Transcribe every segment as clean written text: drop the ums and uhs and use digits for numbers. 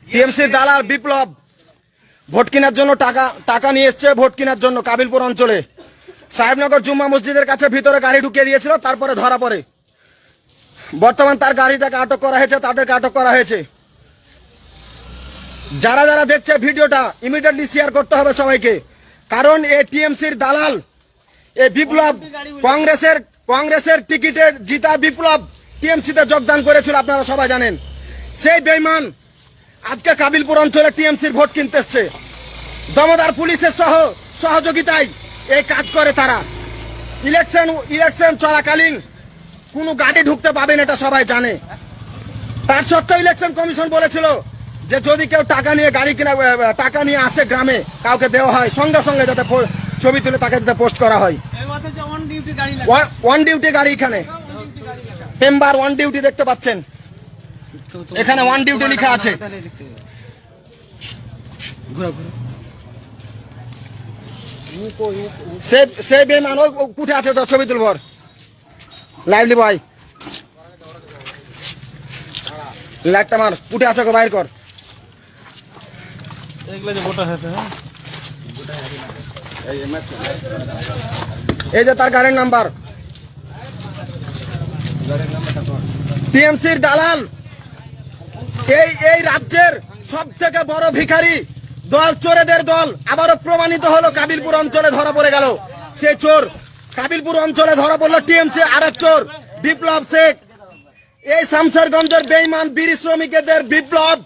টিএমসির দালাল বিপ্লব ভোট কেনার জন্য টাকা নিয়ে এসছে, ভোট কেনার জন্য কাবিলপুর অঞ্চলে সাহেবনগর জুম্মা মসজিদের কাছে ভিতরে গাড়ি ঢুকিয়ে দিয়েছিল, তারপরে ধরা পড়ে। বর্তমান তার গাড়িটাকে আটক করা হয়েছে, তাদেরকে আটক করা হয়েছে। যারা যারা দেখছে ভিডিওটা ইমিডিয়েটলি শেয়ার করতে হবে সবাইকে, কারণ এই টিএমসির দালাল এই বিপ্লব কংগ্রেসের টিকিটে জিতা বিপ্লব টিএমসিতে যোগদান করেছিল, আপনারা সবাই জানেন। সেই বেঈমান আজকে কাবিলপুর অঞ্চলে টিএমসির ভোট কিনতে এসছে। দমদার পুলিশের সহযোগিতায় এই কাজ করে তারা। ইলেকশন চলাকালীন কোনো গাড়ি ঢুকতে পাবেন, এটা সবাই জানে। তার সত্ত্বেও ইলেকশন কমিশন বলেছিল যে যদি কেউ টাকা নিয়ে আসে গ্রামে, কাউকে দেওয়া হয়, সঙ্গে সঙ্গে যাতে ছবি তুলে তাকে যাতে পোস্ট করা হয়। ওয়ান ডিউটি গাড়ি এখানে মেম্বার ওয়ান ডিউটি দেখতে পাচ্ছেন, এখানে ওয়ান ডিউটি লেখা আছে। সে বেমান উঠে আছে, তো ছবি তুলব লাইভলি বয়, লাইটটা মার, উঠে আছে, বাইর কর। এই যে তার গাড়ির নাম্বার। টিএমসির দালাল এই রাজ্যের সব থেকে বড় ভিখারি দল, চোরেদের দল আবারও প্রমাণিত হলো। কাবিলপুর অঞ্চলে ধরা পড়ে গেল সে চোর। কাবিলপুর অঞ্চলে ধরা পড়লো টিএমসি আরেক চোর বিপ্লব শেখ। এই শামসারগঞ্জের বেঈমান বিড়ি শ্রমিকদের বিপ্লব,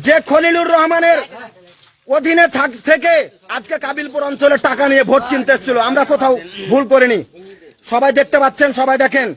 যে খলিলুর রহমানের অধীনে থেকে আজকে কাবিলপুর অঞ্চলে টাকা নিয়ে ভোট কিনতে এসেছিল। আমরা কোথাও ভুল করিনি, সবাই দেখতে পাচ্ছেন, সবাই দেখেন।